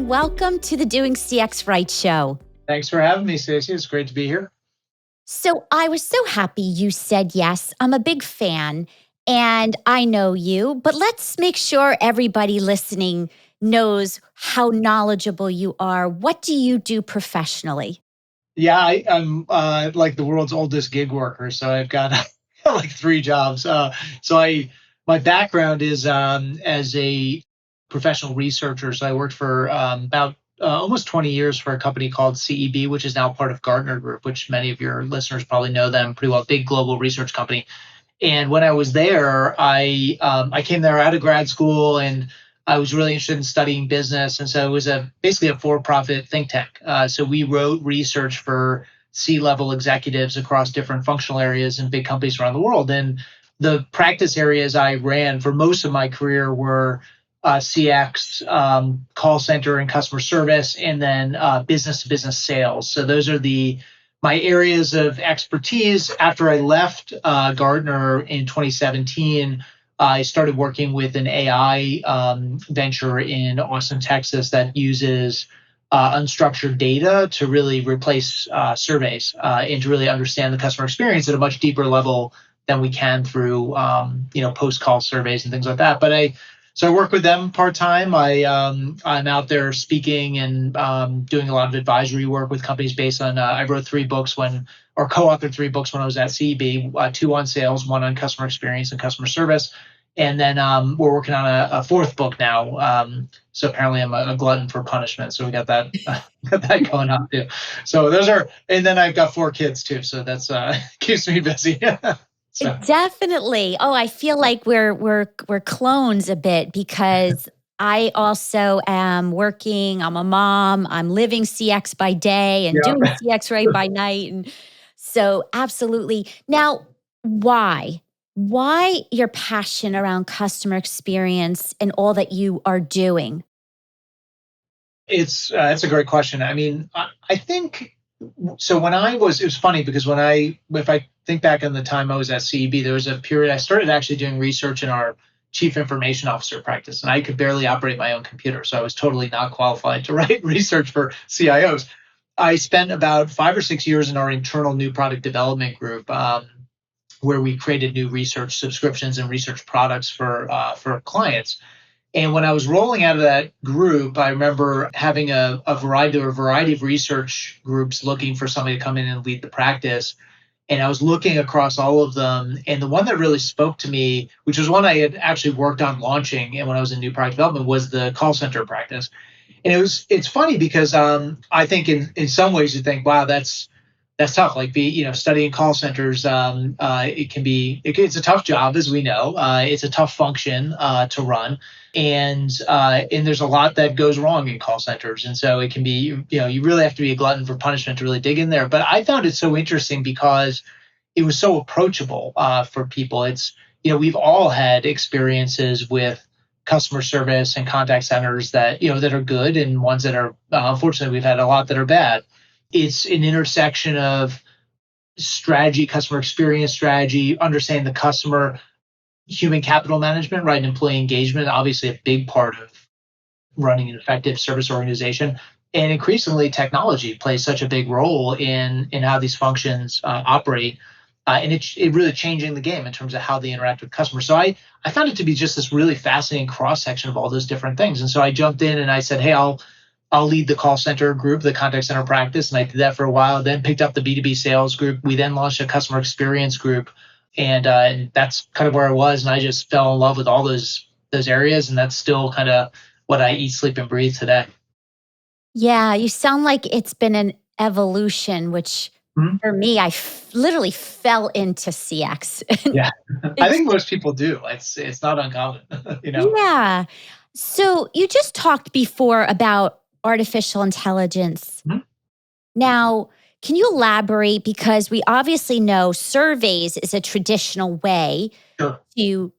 and welcome to the Doing CX Right show. Thanks for having me, Stacy. It's great to be here. So I was so happy you said yes. I'm a big fan and I know you, but let's make sure everybody listening knows how knowledgeable you are. What do you do professionally? Yeah, I'm like the world's oldest gig worker, so I've got like three jobs. My background is as a professional researcher. So I worked for about almost 20 years for a company called CEB, which is now part of Gartner Group, which many of your listeners probably know them pretty well. Big global research company. And when I was there, I came there out of grad school, and I was really interested in studying business. And so it was basically a for-profit think tank. So we wrote research for C-level executives across different functional areas in big companies around the world. And the practice areas I ran for most of my career were CX, call center and customer service, and then business-to-business sales. So those are my areas of expertise. After I left Gartner in 2017, I started working with an AI venture in Austin, Texas that uses unstructured data to really replace surveys and to really understand the customer experience at a much deeper level than we can through post-call surveys and things like that. So I work with them part-time. I'm out there speaking and doing a lot of advisory work with companies based on, I wrote co-authored three books when I was at CEB, two on sales, one on customer experience and customer service. And then we're working on a fourth book now. So apparently I'm a glutton for punishment. So we got that, got that going on too. So and then I've got four kids too. So that's keeps me busy. So. Definitely. Oh, I feel like we're clones a bit because I also am working. I'm a mom. I'm living CX by day and doing CX right by night. And so absolutely. Now, why? Why your passion around customer experience and all that you are doing? It's a great question. I mean, I think so. It was funny because if I think back on the time I was at CEB, there was a period I started actually doing research in our chief information officer practice, and I could barely operate my own computer, so I was totally not qualified to write research for CIOs. I spent about 5 or 6 years in our internal new product development group, where we created new research subscriptions and research products for clients. And when I was rolling out of that group, I remember having a variety of research groups looking for somebody to come in and lead the practice. And I was looking across all of them. And the one that really spoke to me, which was one I had actually worked on launching and when I was in new product development, was the call center practice. And it's funny because I think in some ways you think, wow, that's tough. Like studying call centers, it's a tough job, as we know. It's a tough function to run, and there's a lot that goes wrong in call centers, and so it can be you really have to be a glutton for punishment to really dig in there. But I found it so interesting because it was so approachable for people. It's we've all had experiences with customer service and contact centers that that are good, and ones that are unfortunately we've had a lot that are bad. It's an intersection of strategy, customer experience strategy, understanding the customer, human capital management, right? And employee engagement, obviously a big part of running an effective service organization. And increasingly, technology plays such a big role in how these functions operate. And it's really changing the game in terms of how they interact with customers. So I found it to be just this really fascinating cross-section of all those different things. And so I jumped in and I said, hey, I'll lead the call center group, the contact center practice. And I did that for a while, then picked up the B2B sales group. We then launched a customer experience group. And that's kind of where I was. And I just fell in love with all those areas. And that's still kind of what I eat, sleep, and breathe today. Yeah, you sound like it's been an evolution, which for me, I literally fell into CX. Yeah, I think most people do. It's not uncommon, Yeah. So you just talked before about artificial intelligence. Mm-hmm. Now, can you elaborate? Because we obviously know surveys is a traditional way to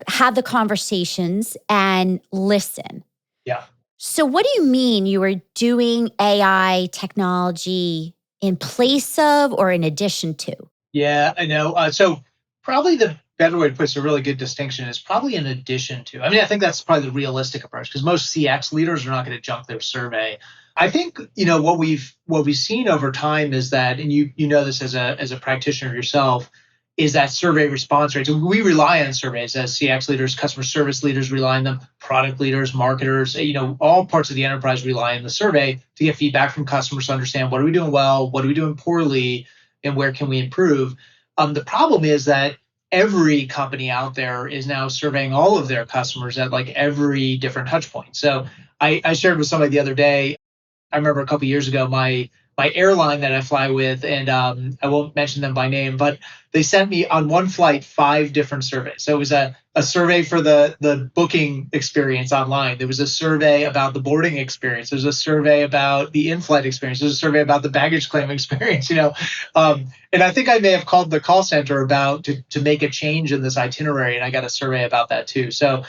have the conversations and listen. Yeah. So what do you mean you were doing AI technology in place of or in addition to? Yeah, I know. So probably the better way to put it, a really good distinction is probably in addition to. I mean, I think that's probably the realistic approach because most CX leaders are not going to junk their survey. I think what we've seen over time is that, and you know this as a practitioner yourself, is that survey response rates. We rely on surveys as CX leaders, customer service leaders rely on them, product leaders, marketers, all parts of the enterprise rely on the survey to get feedback from customers to understand what are we doing well, what are we doing poorly, and where can we improve. The problem is that every company out there is now surveying all of their customers at like every different touch point. So I shared with somebody the other day, I remember a couple of years ago, my airline that I fly with, and I won't mention them by name, but they sent me on one flight 5 different surveys. So it was a survey for the booking experience online. There was a survey about the boarding experience. There's a survey about the in-flight experience. There's a survey about the baggage claim experience. And I think I may have called the call center about to make a change in this itinerary, and I got a survey about that too. So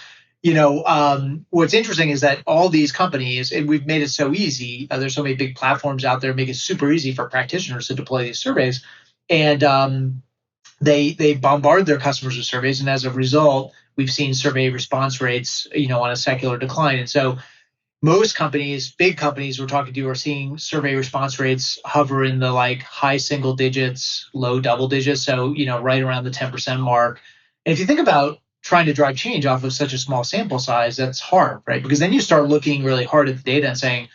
what's interesting is that all these companies, and we've made it so easy. There's so many big platforms out there, make it super easy for practitioners to deploy these surveys, and they bombard their customers with surveys, and as a result, we've seen survey response rates, on a secular decline. And so, most companies, big companies we're talking to, are seeing survey response rates hover in the like high single digits, low double digits. So right around the 10% mark. And if you think about trying to drive change off of such a small sample size, that's hard, right? Because then you start looking really hard at the data and saying,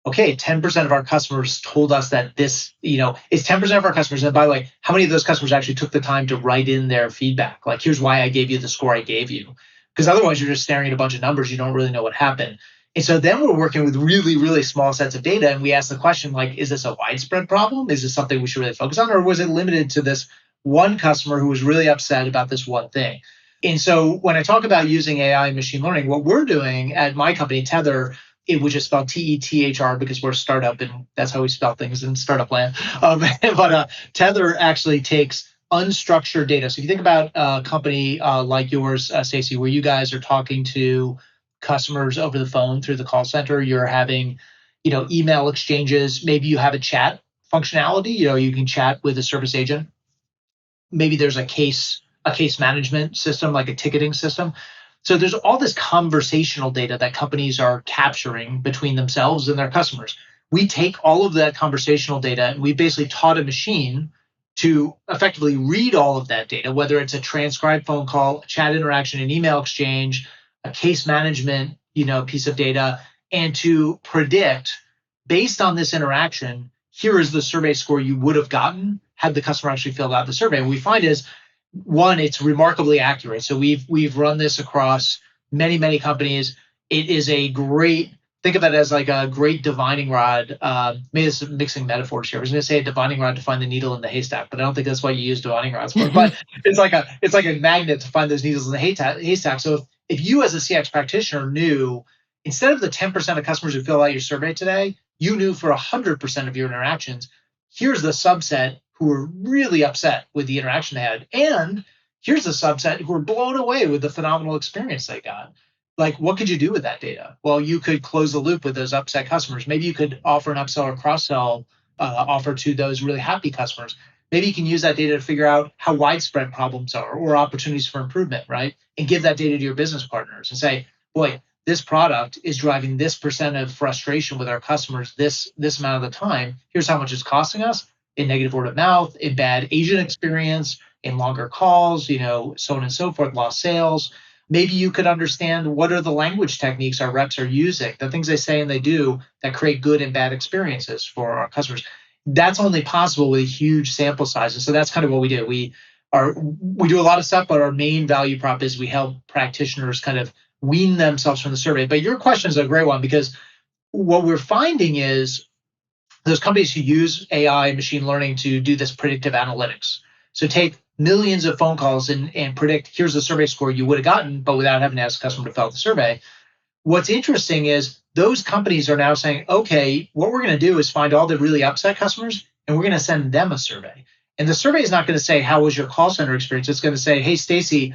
okay, 10% of our customers told us that this, it's 10% of our customers. And by the way, how many of those customers actually took the time to write in their feedback? Like, here's why I gave you the score I gave you. Because otherwise you're just staring at a bunch of numbers. You don't really know what happened. And so then we're working with really, really small sets of data. And we ask the question, like, is this a widespread problem? Is this something we should really focus on? Or was it limited to this one customer who was really upset about this one thing? And so when I talk about using AI and machine learning, what we're doing at my company, Tether, which is spelled TETHR because we're a startup and that's how we spell things in startup land. But Tether actually takes unstructured data. So if you think about a company like yours, Stacy, where you guys are talking to customers over the phone through the call center, you're having, email exchanges. Maybe you have a chat functionality. You can chat with a service agent. Maybe there's a case management system, like a ticketing system. So there's all this conversational data that companies are capturing between themselves and their customers. We take all of that conversational data and we basically taught a machine to effectively read all of that data, whether it's a transcribed phone call, a chat interaction, an email exchange, a case management, piece of data, and to predict, based on this interaction, here is the survey score you would have gotten had the customer actually filled out the survey. And what we find is, one, it's remarkably accurate. So we've run this across many companies. It is a great, think of it as like a great divining rod. Maybe this is mixing metaphors here. I was going to say a divining rod to find the needle in the haystack, but I don't think that's what you use divining rods for. But it's like a magnet to find those needles in the haystack. So if you as a CX practitioner knew, instead of the 10% of customers who fill out your survey today, you knew for 100% of your interactions, here's the subset who were really upset with the interaction they had. And here's the subset who were blown away with the phenomenal experience they got. Like, what could you do with that data? Well, you could close the loop with those upset customers. Maybe you could offer an upsell or cross-sell offer to those really happy customers. Maybe you can use that data to figure out how widespread problems are or opportunities for improvement, right? And give that data to your business partners and say, boy, this product is driving this percent of frustration with our customers this amount of the time. Here's how much it's costing us in negative word of mouth, in bad agent experience, in longer calls, so on and so forth, lost sales. Maybe you could understand what are the language techniques our reps are using, the things they say and they do that create good and bad experiences for our customers. That's only possible with a huge sample size. And so that's kind of what we do. We do a lot of stuff, but our main value prop is we help practitioners kind of wean themselves from the survey. But your question is a great one, because what we're finding is those companies who use AI and machine learning to do this predictive analytics. So take millions of phone calls and predict, here's the survey score you would have gotten, but without having to ask the customer to fill out the survey. What's interesting is those companies are now saying, okay, what we're going to do is find all the really upset customers and we're going to send them a survey. And the survey is not going to say, how was your call center experience? It's going to say, hey, Stacy,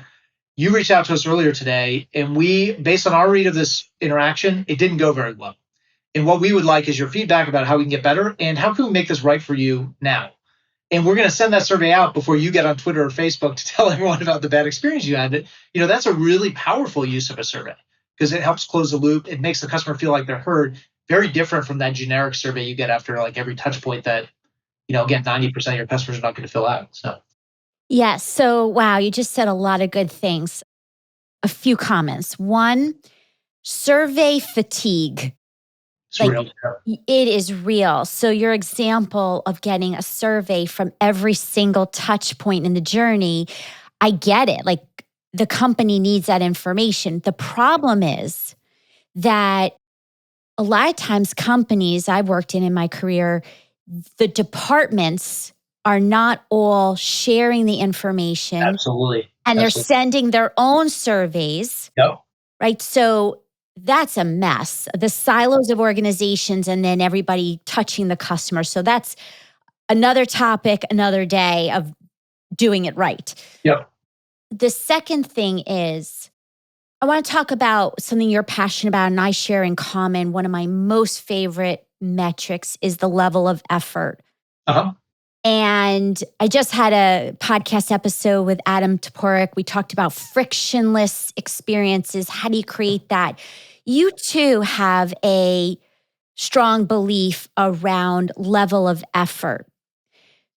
you reached out to us earlier today, and we, based on our read of this interaction, it didn't go very well. And what we would like is your feedback about how we can get better and how can we make this right for you now. And we're going to send that survey out before you get on Twitter or Facebook to tell everyone about the bad experience you had. That's a really powerful use of a survey because it helps close the loop. It makes the customer feel like they're heard. Very different from that generic survey you get after like every touch point that, again, 90% of your customers are not going to fill out. So, Yes. So, wow, you just said a lot of good things. A few comments. One, survey fatigue. it's Like real. it is real. So your example of getting a survey from every single touch point in the journey, I get it. Like the company needs that information. The problem is that a lot of times companies I've worked in my career, the departments are not all sharing the information Absolutely. and they're Absolutely. sending their own surveys, Yep. right? So that's a mess. The silos of organizations and then everybody touching the customer. So that's another topic, another day of doing it right. Yep. The second thing is I want to talk about something you're passionate about and I share in common. One of my most favorite metrics is the level of effort. Uh-huh. And I just had a podcast episode with Adam Toporek. We talked about frictionless experiences. How do you create that? You too have a strong belief around level of effort.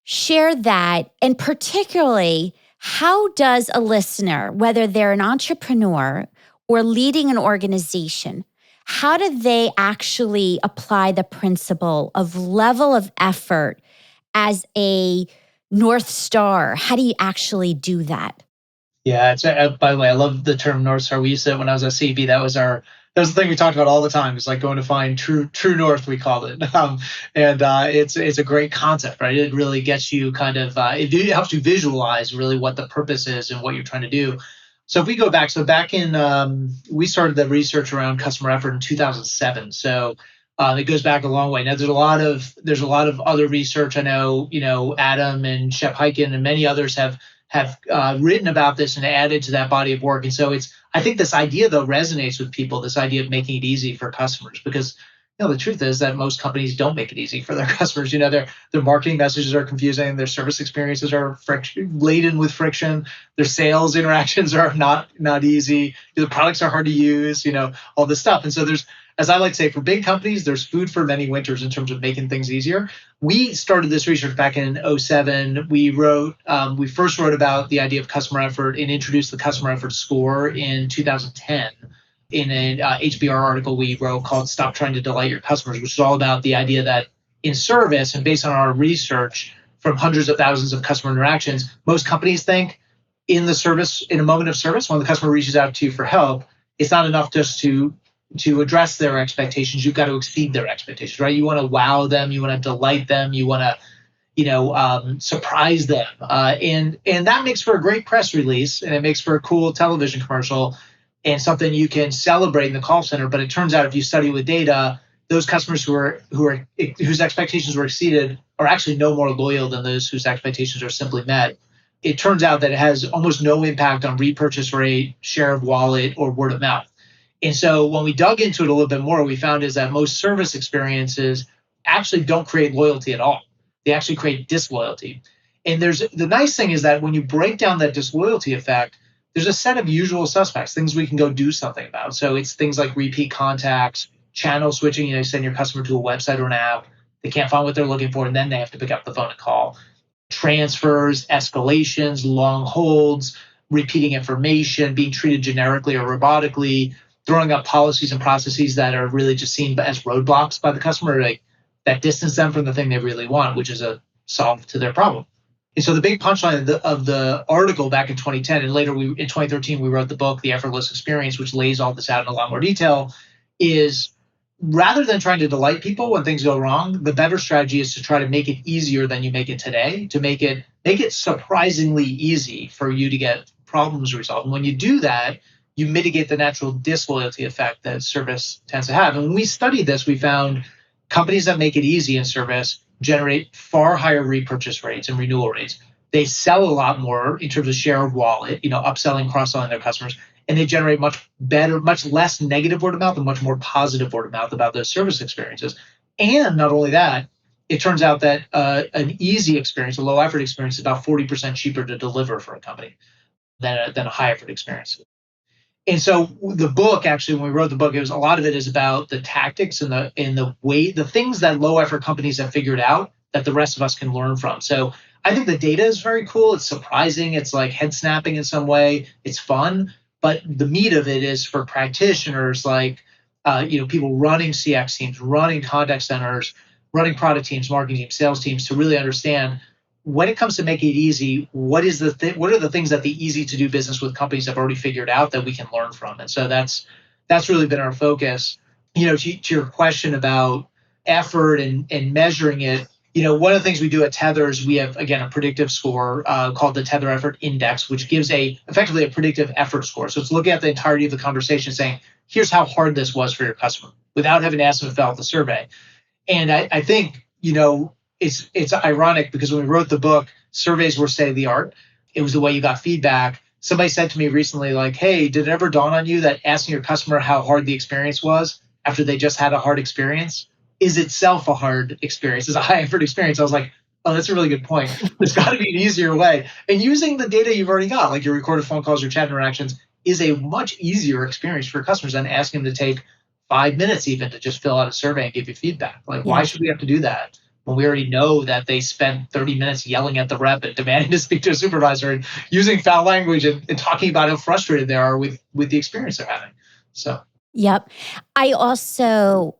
Share that. And particularly, how does a listener, whether they're an entrepreneur or leading an organization, how do they actually apply the principle of level of effort as a North Star? How do you actually do that? Yeah, by the way, I love the term North Star. We used it when I was at CB. That was the thing we talked about all the time. It's like going to find true north, we called it. And it's a great concept, right? It really gets you kind of it helps you visualize really what the purpose is and what you're trying to do. So if we go back, we started the research around customer effort in 2007. So it goes back a long way. Now there's a lot of other research. I know, Adam and Shep Hyken and many others have written about this and added to that body of work. And so I think this idea though resonates with people, this idea of making it easy for customers, because the truth is that most companies don't make it easy for their customers. Their marketing messages are confusing, their service experiences are laden with friction, their sales interactions are not easy, the products are hard to use, all this stuff. And so as I like to say, for big companies, there's food for many winters in terms of making things easier. We started this research back in 2007. We first wrote about the idea of customer effort and introduced the customer effort score in 2010 in an HBR article we wrote called Stop Trying to Delight Your Customers, which is all about the idea that in service and based on our research from hundreds of thousands of customer interactions, most companies think in a moment of service, when the customer reaches out to you for help, it's not enough just to address their expectations. You've got to exceed their expectations, right? You want to wow them, you want to delight them, you want to surprise them, and that makes for a great press release, and it makes for a cool television commercial, and something you can celebrate in the call center. But it turns out, if you study with data, those customers whose expectations were exceeded are actually no more loyal than those whose expectations are simply met. It turns out that it has almost no impact on repurchase rate, share of wallet, or word of mouth. And so when we dug into it a little bit more, we found is that most service experiences actually don't create loyalty at all. They actually create disloyalty. And the nice thing is that when you break down that disloyalty effect, there's a set of usual suspects, things we can go do something about. So it's things like repeat contacts, channel switching. You send your customer to a website or an app, they can't find what they're looking for, and then they have to pick up the phone and call. Transfers, escalations, long holds, repeating information, being treated generically or robotically, throwing up policies and processes that are really just seen as roadblocks by the customer, like that distance them from the thing they really want, which is a solve to their problem. And so the big punchline of the article back in 2010, and later in 2013, we wrote the book, The Effortless Experience, which lays all this out in a lot more detail, is rather than trying to delight people when things go wrong, the better strategy is to try to make it easier than you make it today, to make it surprisingly easy for you to get problems resolved. And when you do that, you mitigate the natural disloyalty effect that service tends to have. And when we studied this, we found companies that make it easy in service generate far higher repurchase rates and renewal rates. They sell a lot more in terms of share of wallet, upselling, cross-selling their customers, and they generate much better, much less negative word of mouth and much more positive word of mouth about those service experiences. And not only that, it turns out that an easy experience, a low effort experience, is about 40% cheaper to deliver for a company than a high effort experience. And so the book, actually, when we wrote the book, it was a lot of it is about the tactics and the way, the things that low effort companies have figured out that the rest of us can learn from. So I think the data is very cool. It's surprising. It's like head snapping in some way. It's fun, but the meat of it is for practitioners like people running CX teams, running contact centers, running product teams, marketing teams, sales teams to really understand when it comes to making it easy, what are the things that the easy to do business with companies have already figured out that we can learn from? And so that's really been our focus. To your question about effort and measuring it, one of the things we do at Tether is we have, again, a predictive score called the Tether Effort Index, which gives effectively a predictive effort score. So it's looking at the entirety of the conversation saying, here's how hard this was for your customer without having to ask them to fill out the survey. And I think, it's ironic because when we wrote the book, surveys were state of the art. It was the way you got feedback. Somebody said to me recently, like, hey, did it ever dawn on you that asking your customer how hard the experience was after they just had a hard experience is itself a hard experience, is a high effort experience? I was like, oh, that's a really good point. There's got to be an easier way. And using the data you've already got, like your recorded phone calls, your chat interactions, is a much easier experience for customers than asking them to take 5 minutes even to just fill out a survey and give you feedback. Like, Yeah. why should we have to do that when we already know that they spent 30 minutes yelling at the rep and demanding to speak to a supervisor and using foul language and talking about how frustrated they are with the experience they're having? So. Yep. I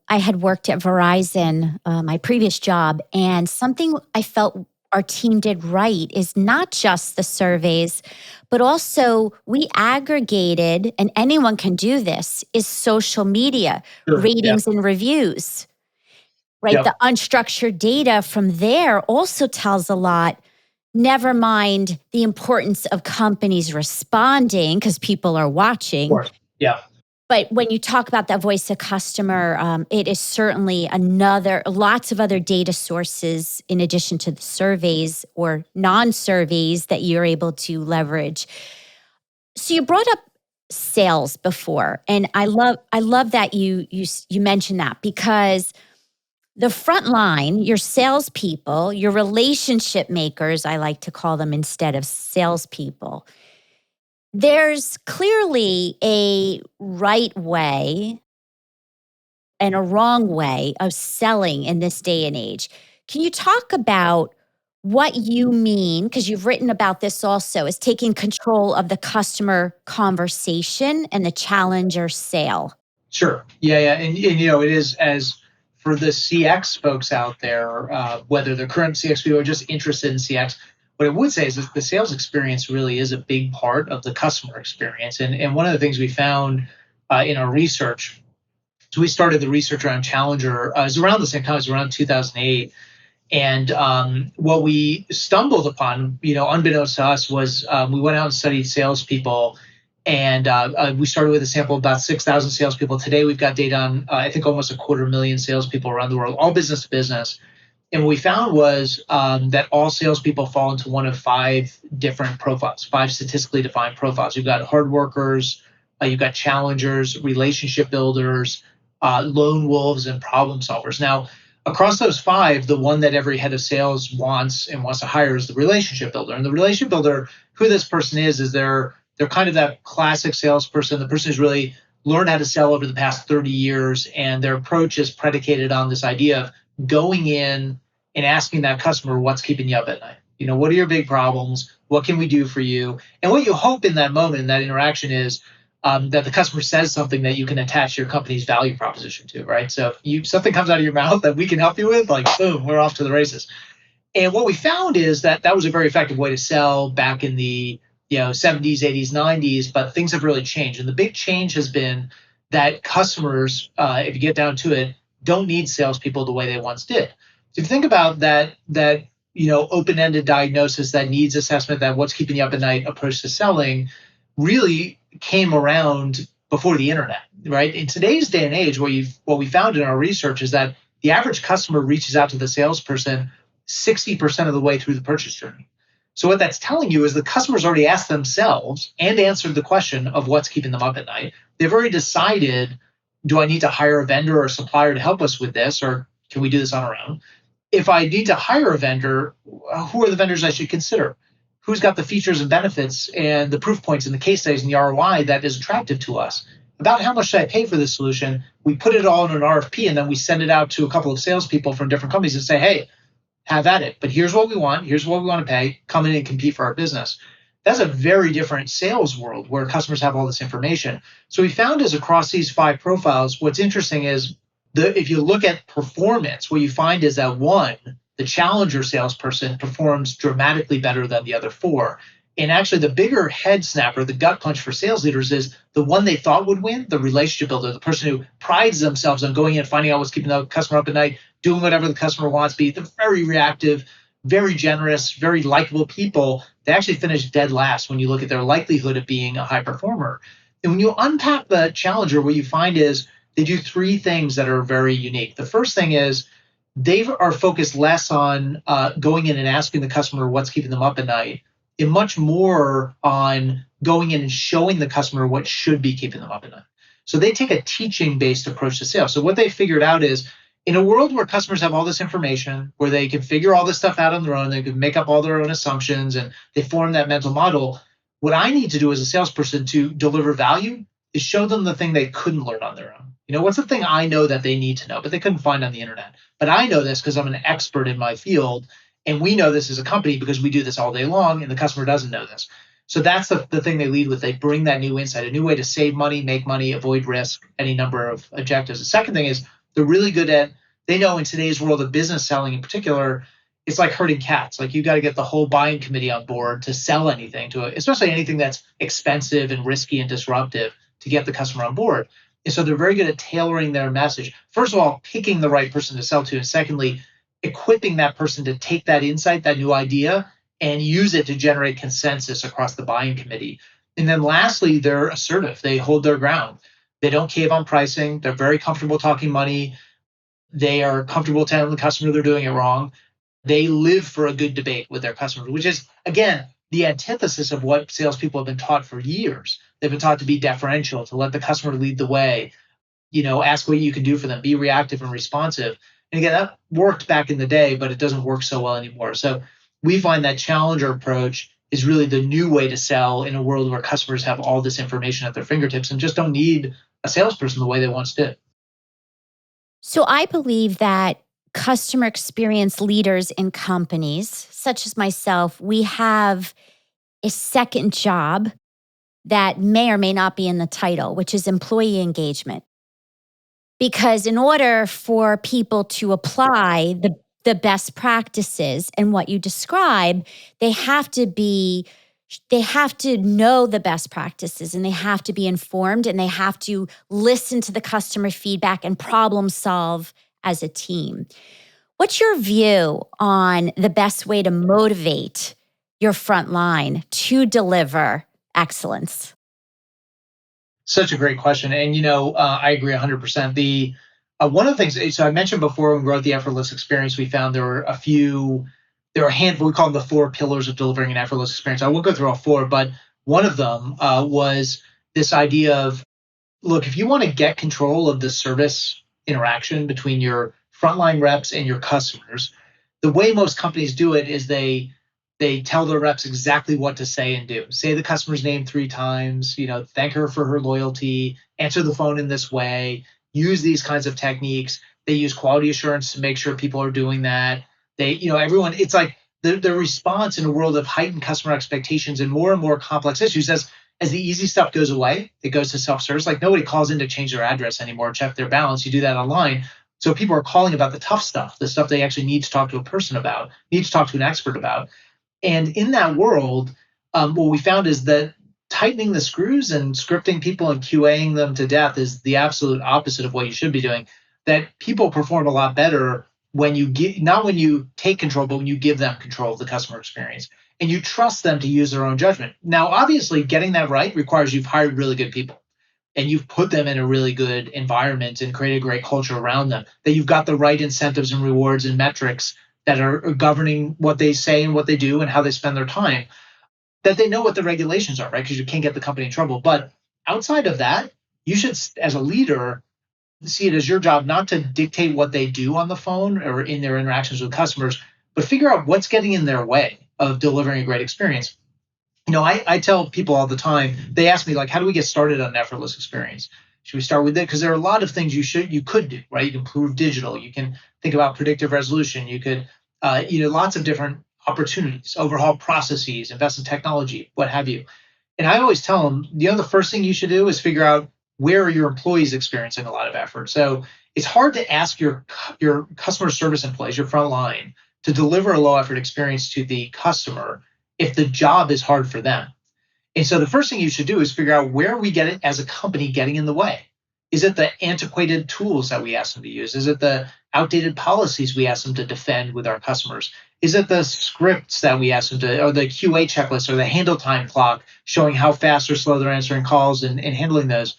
had worked at Verizon, my previous job, and something I felt our team did right is not just the surveys, but also we aggregated, and anyone can do this, is social media, Sure. Yeah. ratings and reviews, right? Yep. The unstructured data from there also tells a lot. Never mind the importance of companies responding because people are Of watching. course. Yeah. But when you talk about that voice of customer, it is certainly lots of other data sources in addition to the surveys or non-surveys that you're able to leverage. So you brought up sales before, and I love that you mentioned that, because the front line, your salespeople, your relationship makers, I like to call them instead of salespeople. There's clearly a right way and a wrong way of selling in this day and age. Can you talk about what you mean, because you've written about this also, is taking control of the customer conversation and the challenger sale? Sure. Yeah, yeah. And it is, as for the CX folks out there, whether they're current CX people or just interested in CX, what I would say is that the sales experience really is a big part of the customer experience. And one of the things we found in our research, so we started the research around Challenger, it was around the same time, it was around 2008. And what we stumbled upon, unbeknownst to us, was we went out and studied salespeople. And we started with a sample of about 6,000 salespeople. Today, we've got data on, I think, almost 250,000 salespeople around the world, all business to business. And what we found was that all salespeople fall into one of 5 different profiles, 5 statistically defined profiles. You've got hard workers, you've got challengers, relationship builders, lone wolves, and problem solvers. Now, across those 5, the one that every head of sales wants to hire is the relationship builder. And the relationship builder, who this person is they're kind of that classic salesperson, the person who's really learned how to sell over the past 30 years, and their approach is predicated on this idea of going in and asking that customer, what's keeping you up at night? What are your big problems? What can we do for you? And what you hope in that moment, in that interaction, is that the customer says something that you can attach your company's value proposition to, right? So if something comes out of your mouth that we can help you with, like, boom, we're off to the races. And what we found is that was a very effective way to sell back in the 70s, 80s, 90s, but things have really changed. And the big change has been that customers, if you get down to it, don't need salespeople the way they once did. So if you think about that open-ended diagnosis, that needs assessment, that what's keeping you up at night approach to selling really came around before the internet, right? In today's day and age, what we found in our research is that the average customer reaches out to the salesperson 60% of the way through the purchase journey. So what that's telling you is the customers already asked themselves and answered the question of what's keeping them up at night. They've already decided, do I need to hire a vendor or a supplier to help us with this, or can we do this on our own? if I need to hire a vendor, who are the vendors I should consider? Who's got the features and benefits and the proof points and the case studies and the ROI that is attractive to us? About how much should I pay for this solution? We put it all in an RFP and then we send it out to a couple of salespeople from different companies and say, hey, have at it. But here's what we want. Here's what we want to pay. Come in and compete for our business. That's a very different sales world where customers have all this information. So we found is across these 5 profiles, what's interesting is if you look at performance, what you find is that one, the challenger salesperson performs dramatically better than the other 4. And actually, the bigger head snapper, the gut punch for sales leaders is the one they thought would win, the relationship builder, the person who prides themselves on going in, finding out what's keeping the customer up at night, doing whatever the customer wants, be the very reactive, very generous, very likable people. They actually finish dead last when you look at their likelihood of being a high performer. And when you unpack the challenger, what you find is they do 3 things that are very unique. The first thing is they are focused less on going in and asking the customer what's keeping them up at night, and much more on going in and showing the customer what should be keeping them up at night. So they take a teaching-based approach to sales. So what they figured out is in a world where customers have all this information, where they can figure all this stuff out on their own, they can make up all their own assumptions, and they form that mental model, what I need to do as a salesperson to deliver value is show them the thing they couldn't learn on their own. What's the thing I know that they need to know, but they couldn't find on the internet? But I know this because I'm an expert in my field, and we know this as a company because we do this all day long, and the customer doesn't know this. So that's the thing they lead with. They bring that new insight, a new way to save money, make money, avoid risk, any number of objectives. The second thing is they're really good at, they know in today's world of business selling in particular, it's like herding cats. Like you got to get the whole buying committee on board to sell anything, especially anything that's expensive and risky and disruptive, to get the customer on board. And so they're very good at tailoring their message. First of all, picking the right person to sell to. And secondly, equipping that person to take that insight, that new idea, and use it to generate consensus across the buying committee. And then lastly, they're assertive. They hold their ground. They don't cave on pricing. They're very comfortable talking money. They are comfortable telling the customer they're doing it wrong. They live for a good debate with their customers, which is, again, the antithesis of what salespeople have been taught for years. They've been taught to be deferential, to let the customer lead the way, ask what you can do for them, be reactive and responsive. And again, that worked back in the day, but it doesn't work so well anymore. So we find that challenger approach is really the new way to sell in a world where customers have all this information at their fingertips and just don't need a salesperson the way they once did. So I believe that customer experience leaders in companies, such as myself, we have a second job that may or may not be in the title, which is employee engagement. Because in order for people to apply the best practices and what you describe, they have to know the best practices, and they have to be informed, and they have to listen to the customer feedback and problem solve as a team. What's your view on the best way to motivate your frontline to deliver excellence? Such a great question. And, I agree 100%. One of the things, so I mentioned before when we wrote the Effortless Experience, we found there were a handful, we call them the 4 pillars of delivering an effortless experience. I won't go through all 4, but one of them was this idea of, look, if you want to get control of the service interaction between your frontline reps and your customers, the way most companies do it is they tell their reps exactly what to say and do. Say the customer's name 3 times, thank her for her loyalty, answer the phone in this way, use these kinds of techniques. They use quality assurance to make sure people are doing that. Everyone, it's like the response in a world of heightened customer expectations and more complex issues as the easy stuff goes away, it goes to self-service. Like nobody calls in to change their address anymore, check their balance. You do that online. So people are calling about the tough stuff, the stuff they actually need to talk to a person about, need to talk to an expert about. And in that world, what we found is that tightening the screws and scripting people and QAing them to death is the absolute opposite of what you should be doing. That people perform a lot better when you not when you take control, but when you give them control of the customer experience and you trust them to use their own judgment. Now, obviously, getting that right requires you've hired really good people and you've put them in a really good environment and created a great culture around them, that you've got the right incentives and rewards and metrics that are governing what they say and what they do and how they spend their time, that they know what the regulations are, right? Because you can't get the company in trouble. But outside of that, you should, as a leader, see it as your job not to dictate what they do on the phone or in their interactions with customers, but figure out what's getting in their way of delivering a great experience. I tell people all the time, they ask me, like, how do we get started on an effortless experience? Should we start with it? Because there are a lot of things you could do, right? You can improve digital. You can think about predictive resolution. You could, lots of different opportunities, overhaul processes, invest in technology, what have you. And I always tell them, the first thing you should do is figure out where are your employees experiencing a lot of effort. So it's hard to ask your customer service employees, your front line, to deliver a low effort experience to the customer if the job is hard for them. And so the first thing you should do is figure out where we get it as a company getting in the way. Is it the antiquated tools that we ask them to use? Is it the outdated policies we ask them to defend with our customers? Is it the scripts that we ask them to, or the QA checklist, or the handle time clock showing how fast or slow they're answering calls and handling those?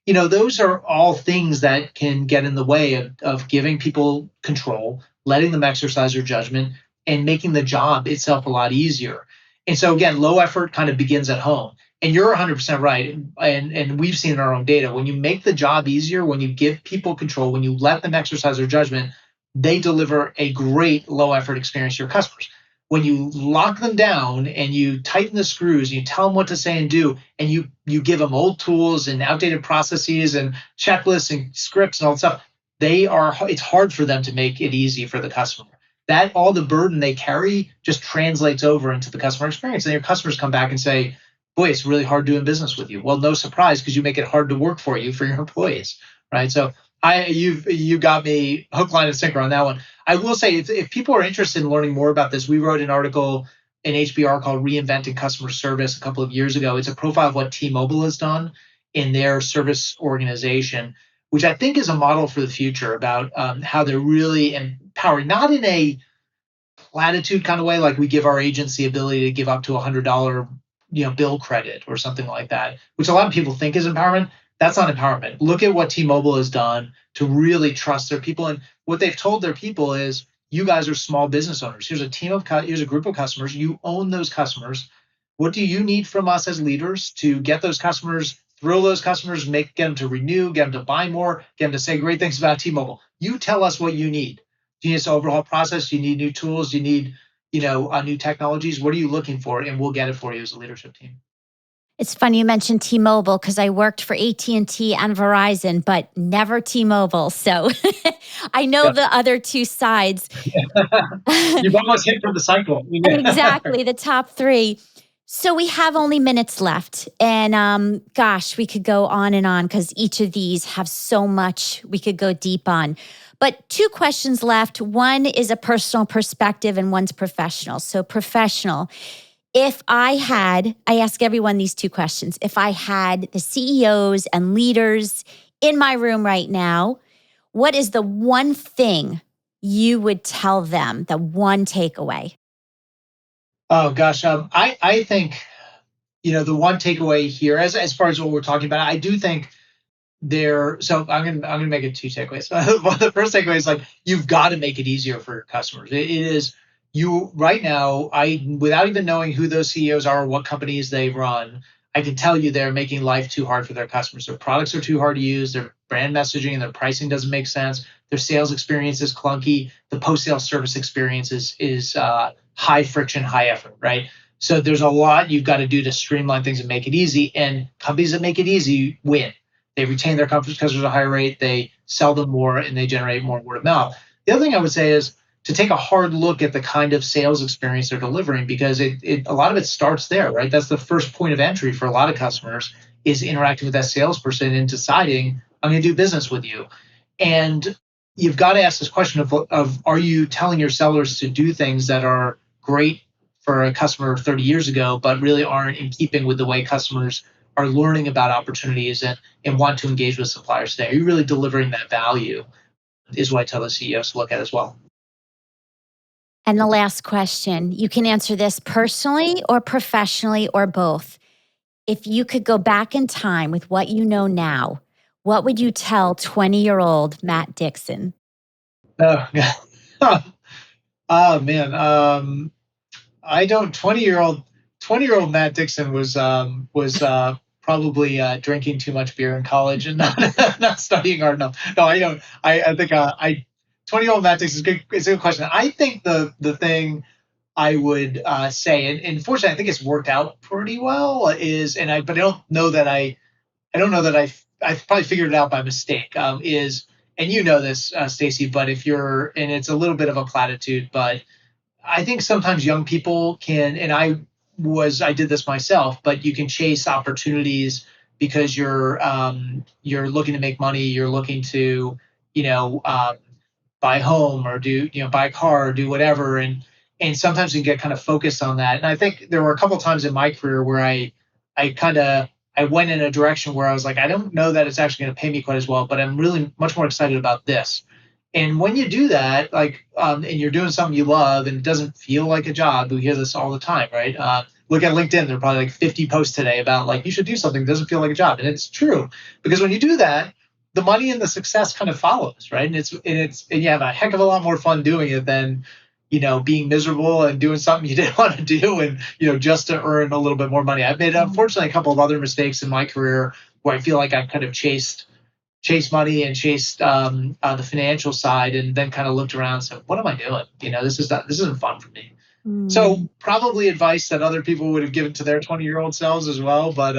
Those are all things that can get in the way of giving people control, letting them exercise their judgment, and making the job itself a lot easier. And so again, low effort kind of begins at home. And you're 100% right. And we've seen in our own data, when you make the job easier, when you give people control, when you let them exercise their judgment, they deliver a great low effort experience to your customers. When you lock them down and you tighten the screws, you tell them what to say and do, and you give them old tools and outdated processes and checklists and scripts and all that stuff, it's hard for them to make it easy for the customer. That all the burden they carry just translates over into the customer experience. And your customers come back and say, boy, it's really hard doing business with you. Well, no surprise, because you make it hard to work for your employees, right? So you got me hook, line, and sinker on that one. I will say, if people are interested in learning more about this, we wrote an article in HBR called Reinventing Customer Service a couple of years ago. It's a profile of what T-Mobile has done in their service organization, which I think is a model for the future about how they're really empowering, not in a platitude kind of way, like we give our agents the ability to give up to $100 bill credit or something like that, which a lot of people think is empowerment. That's not empowerment. Look at what T-Mobile has done to really trust their people. And what they've told their people is, you guys are small business owners. Here's a group of customers. You own those customers. What do you need from us as leaders to get those customers, thrill those customers, get them to renew, get them to buy more, get them to say great things about T-Mobile? You tell us what you need. Do you need to overhaul process? Do you need new tools? Do you need new technologies? What are you looking for? And we'll get it for you as a leadership team. It's funny you mentioned T-Mobile because I worked for AT&T and Verizon, but never T-Mobile. So I know the other two sides. You've almost hit for the cycle. Exactly, the top three. So we have only minutes left. And gosh, we could go on and on because each of these have so much we could go deep on. But two questions left. One is a personal perspective and one's professional. So professional. I ask everyone these two questions. If I had the CEOs and leaders in my room right now, what is the one thing you would tell them, the one takeaway? Oh gosh, I think the one takeaway here, as far as what we're talking about, I do think so I'm gonna make it two takeaways. The first takeaway is, like, you've got to make it easier for your customers. It is you right now. Without even knowing who those CEOs are or what companies they run, I can tell you they're making life too hard for their customers. Their products are too hard to use. Their brand messaging and their pricing doesn't make sense. Their sales experience is clunky. The post-sale service experience is high friction, high effort, right? So there's a lot you've got to do to streamline things and make it easy. And companies that make it easy win. They retain their customers at a higher rate, they sell them more, and they generate more word of mouth. The other thing I would say is to take a hard look at the kind of sales experience they're delivering, because a lot of it starts there, right? That's the first point of entry for a lot of customers, is interacting with that salesperson and deciding, I'm going to do business with you. And you've got to ask this question of are you telling your sellers to do things that are great for a customer 30 years ago, but really aren't in keeping with the way customers are learning about opportunities and want to engage with suppliers today? Are you really delivering that value? Is what I tell the CEOs to look at as well. And the last question, you can answer this personally or professionally or both. If you could go back in time with what you know now, what would you tell 20-year-old Matt Dixon? Oh, oh man. I don't 20-year-old Matt Dixon was probably drinking too much beer in college and not not studying hard enough. No, I don't. I think I 20-year-old Matt Dixon is good. It's a good question. I think the thing I would say, and fortunately, I think it's worked out pretty well. But I don't know that I probably figured it out by mistake. And you know this, Stacy, but if you're, and it's a little bit of a platitude, but I think sometimes young people can, and I did this myself, but you can chase opportunities because you're looking to make money, you're looking to, you know, buy a home or buy a car or do whatever. And sometimes you can get kind of focused on that. And I think there were a couple of times in my career where I kind of, I went in a direction where I was like, I don't know that it's actually going to pay me quite as well, but I'm really much more excited about this. And when you do that, and you're doing something you love and it doesn't feel like a job, we hear this all the time, right? Look at LinkedIn. There are probably like 50 posts today about like, you should do something that doesn't feel like a job. And it's true, because when you do that, the money and the success kind of follows, right? And you have a heck of a lot more fun doing it than, being miserable and doing something you didn't want to do and, just to earn a little bit more money. I've made, unfortunately, a couple of other mistakes in my career where I feel like I've kind of chased money and chased the financial side, and then kind of looked around and said, what am I doing? This isn't fun for me. So probably advice that other people would have given to their 20-year-old selves as well. But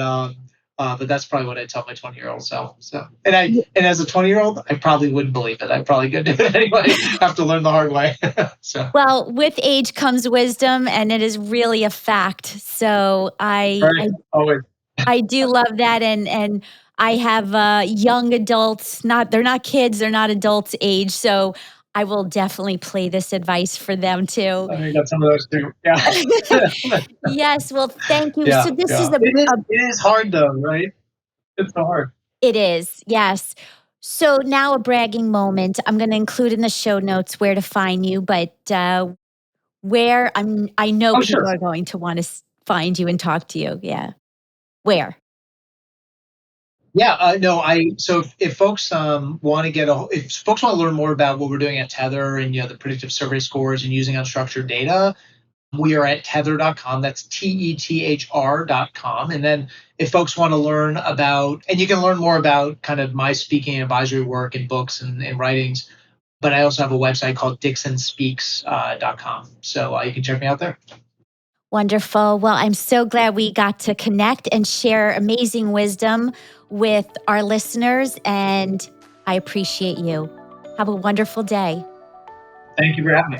that's probably what I tell my 20-year-old self. So, and as a 20-year-old, I probably wouldn't believe it. I probably could do it anyway. Have to learn the hard way. So, Well, with age comes wisdom, and it is really a fact. So right. Always. I do love that, and I have young adults. They're not kids, they're not adults age. So I will definitely play this advice for them too. I got some of those too. Yeah. Yes, well, thank you. So Yeah. this is Yeah. It is hard though, right? It's so hard. it is, yes. So now a bragging moment. I'm going to include in the show notes where to find you, but I know Oh, people sure. are going to want to find you and talk to you. Yeah. Where? Yeah, no, so if folks want to if folks want to learn more about what we're doing at Tether and the predictive survey scores and using unstructured data, we are at tether.com. That's tethr.com. And then if folks want to learn about, and you can learn more about kind of my speaking and advisory work and books and writings, but I also have a website called dixonspeaks.com. So you can check me out there. Wonderful. Well, I'm so glad we got to connect and share amazing wisdom with our listeners, and I appreciate you. Have a wonderful day. Thank you for having me.